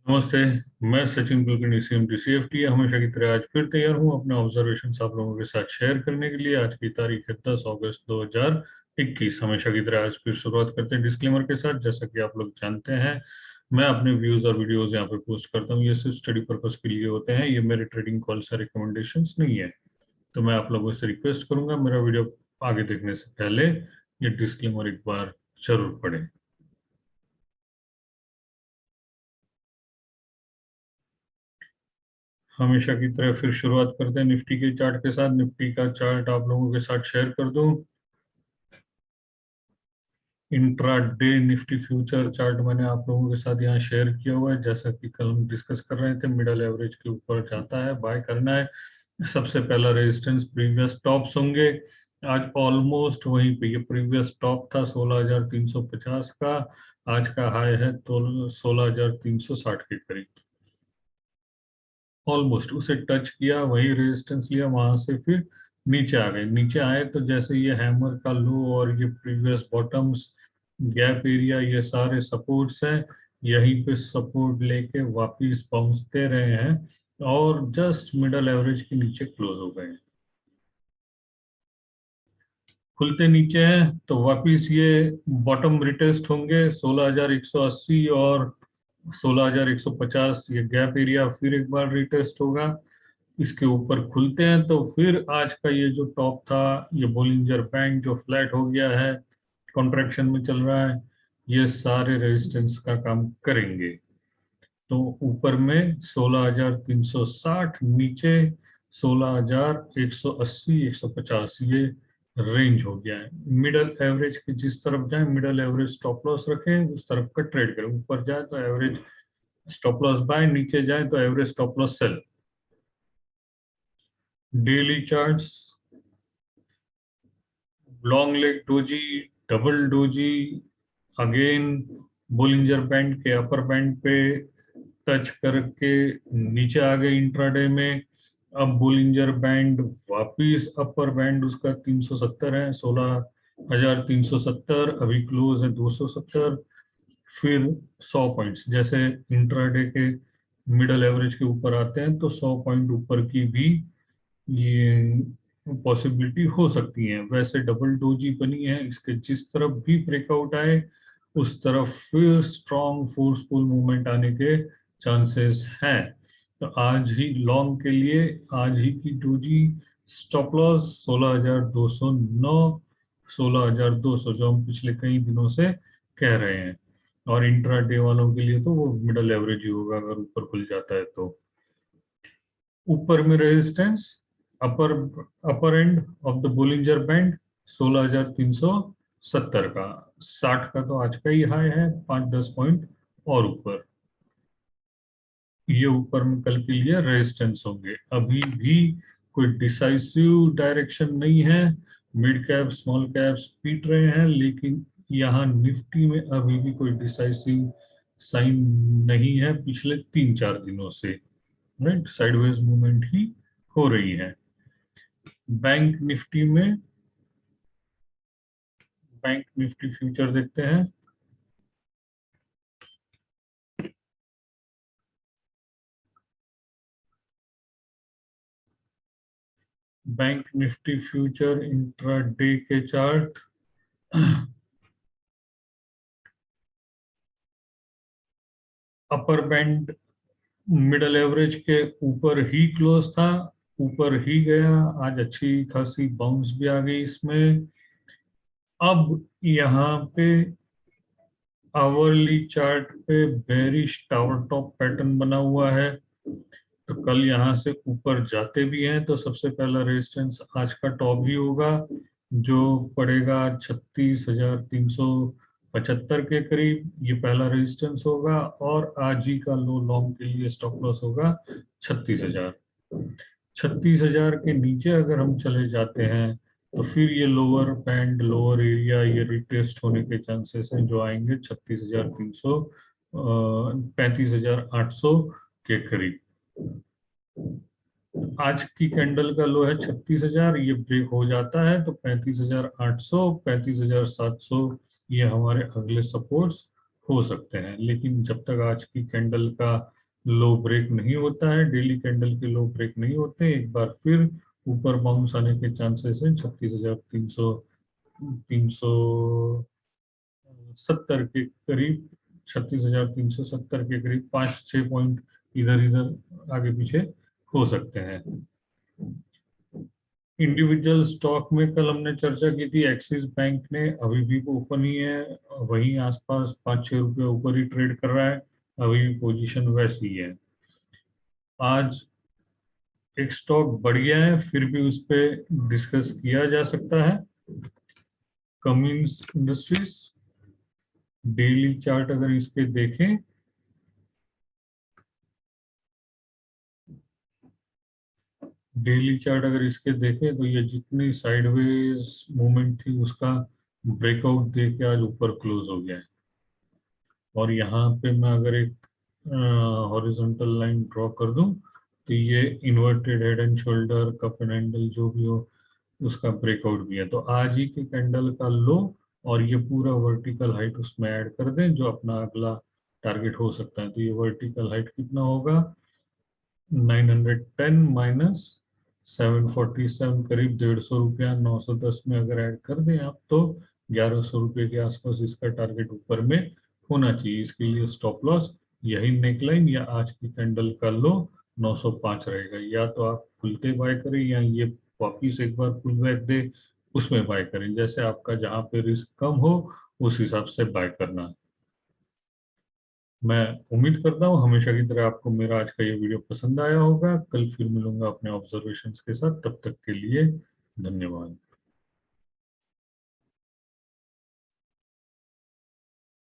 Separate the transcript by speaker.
Speaker 1: नमस्ते। मैं सचिन कुलकर्णी CMT हमेशा की तरह आज फिर तैयार हूँ अपने ऑब्जर्वेशन आप लोगों के साथ शेयर करने के लिए। आज की तारीख है 10 अगस्त 2021। हमेशा की तरह आज फिर शुरुआत करते हैं डिस्क्लेमर के साथ। जैसा कि आप लोग जानते हैं, मैं अपने व्यूज और वीडियोस यहाँ पे पोस्ट करता हूँ। ये सिर्फ स्टडी पर्पस के लिए होते हैं, ये मेरे ट्रेडिंग कॉल से रिकमेंडेशंस नहीं है। तो मैं आप लोगों से रिक्वेस्ट करूंगा, मेरा वीडियो आगे देखने से पहले ये डिस्क्लेमर एक बार जरूर पढ़ें। हमेशा की तरह फिर शुरुआत करते हैं निफ्टी के चार्ट के साथ। निफ्टी का चार्ट आप लोगों के साथ शेयर कर दूं। इंट्राडे निफ्टी फ्यूचर चार्ट मैंने आप लोगों के साथ यहाँ शेयर किया हुआ है। जैसा कि कल हम डिस्कस कर रहे थे, मिडल एवरेज के ऊपर जाता है, बाय करना है। सबसे पहला रेजिस्टेंस प्रीवियस टॉप्स होंगे। आज ऑलमोस्ट वहीं पे, ये प्रीवियस टॉप था 16,350 का। आज का हाई है तो 16,360 के करीब। ऑलमोस्ट उसे टच किया, वही रेजिस्टेंस लिया, वहां से फिर नीचे आ गए। नीचे आए तो जैसे ये हैमर का लो और ये प्रीवियस बॉटम्स, गैप एरिया, ये सारे सपोर्ट्स हैं। यहीं पे सपोर्ट लेके वापिस पहुंचते रहे हैं और जस्ट मिडल एवरेज के नीचे क्लोज हो गए हैं। खुलते नीचे हैं तो वापिस ये बॉटम रिटेस्ट होंगे 16,180 और 16,150। ये गैप एरिया फिर एक बार रिटेस्ट होगा। इसके ऊपर खुलते हैं तो फिर आज का ये जो टॉप था, ये बोलिंजर बैंड जो फ्लैट हो गया है, कॉन्ट्रैक्शन में चल रहा है, ये सारे रेजिस्टेंस का काम करेंगे। तो ऊपर में 16,360, नीचे 16,180 150, ये रेंज हो गया है। मिडल एवरेज की जिस तरफ जाए, मिडल एवरेज स्टॉप लॉस रखें, उस तरफ का ट्रेड करें। ऊपर जाए तो एवरेज स्टॉप लॉस बाय, नीचे जाए तो average stop loss sell. Daily charts, long leg doji, double doji, again Bollinger band के अपर बैंड पे टच करके नीचे आ गए इंट्राडे में। अब बोलिंजर बैंड वापिस अपर बैंड उसका 370 है, 16,370। अभी क्लोज है 270। फिर 100 पॉइंट्स, जैसे इंट्राडे के मिडल एवरेज के ऊपर आते हैं तो 100 पॉइंट ऊपर की भी ये पॉसिबिलिटी हो सकती है। वैसे डबल डोजी बनी है, इसके जिस तरफ भी ब्रेकआउट आए उस तरफ फिर स्ट्रॉन्ग फोर्सफुल मूवमेंट आने के चांसेस हैं। तो आज ही लॉन्ग के लिए, आज ही की डोजी स्टॉप लॉस 16,209, 16,200, जो हम पिछले कई दिनों से कह रहे हैं। और इंट्रा डे वालों के लिए तो वो मिडल एवरेज ही होगा अगर ऊपर खुल जाता है तो। ऊपर में resistance, upper upper end of the Bollinger band 16,370 का। 60 का तो आज का ही हाई है, 5-10 पॉइंट और ऊपर। ये ऊपर में कल के लिए रेजिस्टेंस होंगे। अभी भी कोई डिसाइसिव डायरेक्शन नहीं है। मिड कैप स्मॉल कैप्स पीट रहे हैं, लेकिन यहाँ निफ्टी में अभी भी कोई डिसाइसिव साइन नहीं है पिछले 3-4 दिनों से। राइट, साइडवेज मूवमेंट ही हो रही है। बैंक निफ्टी में, बैंक निफ्टी फ्यूचर देखते हैं। बैंक निफ्टी फ्यूचर इंट्राडे के chart, upper band middle average के ऊपर ही क्लोज था, ऊपर ही गया। आज अच्छी खासी बाउंस भी आ गई इसमें। अब यहाँ पे आवरली चार्ट पे बेरिश टावर टॉप पैटर्न बना हुआ है। तो कल यहाँ से ऊपर जाते भी हैं तो सबसे पहला रेजिस्टेंस आज का टॉप ही होगा, जो पड़ेगा 36,375 के करीब। ये पहला रेजिस्टेंस होगा। और आज ही का लो लॉन्ग के लिए स्टॉप लॉस होगा 36,000। 36,000 के नीचे अगर हम चले जाते हैं तो फिर ये लोअर बैंड, लोअर एरिया, ये रिटेस्ट होने के चांसेस हैं, जो आएंगे 36,300, 35,800 के करीब। आज की कैंडल का लो है 36,000। ये ब्रेक हो जाता है तो 35,800, 35,700 ये हमारे अगले सपोर्ट्स हो सकते हैं। लेकिन जब तक आज की कैंडल का लो ब्रेक नहीं होता है, डेली कैंडल के लो ब्रेक नहीं होते, एक बार फिर ऊपर बाउंस आने के चांसेस है 36,370 के करीब, 36,370 के करीब 5-6 पॉइंट इधर इधर आगे पीछे हो सकते हैं। इंडिविजुअल स्टॉक में कल हमने चर्चा की थी, एक्सिस बैंक ने अभी भी ओपन ही है, वहीं आसपास 5-6 रुपये ऊपर ही ट्रेड कर रहा है, अभी भी पोजीशन वैसी है। आज एक स्टॉक बढ़ गया है, फिर भी उस पर डिस्कस किया जा सकता है, कमिंस इंडस्ट्रीज। डेली चार्ट अगर इसके देखें, डेली चार्ट अगर इसके देखें तो ये जितनी साइडवेज मूवमेंट थी उसका ब्रेकआउट दे के आज ऊपर क्लोज हो गया है। और यहाँ पे मैं अगर एक हॉरिजॉन्टल लाइन ड्रॉ कर दूं तो ये inverted head and shoulder, cup and handle जो भी हो उसका ब्रेकआउट भी है। तो आज ही के कैंडल का लो और ये पूरा वर्टिकल हाइट उसमें ऐड कर दें जो अपना अगला टारगेट हो सकता है। तो ये वर्टिकल हाइट कितना होगा, 910 माइनस 747, करीब 150 रुपया, 910 में अगर ऐड कर दें आप तो 1100 रुपये के आसपास इसका टारगेट ऊपर में होना चाहिए। इसके लिए स्टॉप लॉस यही नेकलाइन या आज की कैंडल का लो 905 रहेगा। या तो आप खुलते बाय करें या ये वापिस एक बार पुल बैक दे उसमें बाय करें, जैसे आपका जहां पे रिस्क कम हो उस हिसाब से बाय करना है। मैं उम्मीद करता हूँ हमेशा की तरह आपको मेरा आज का ये वीडियो पसंद आया होगा। कल फिर मिलूंगा अपने ऑब्जर्वेशंस के साथ, तब तक के लिए धन्यवाद।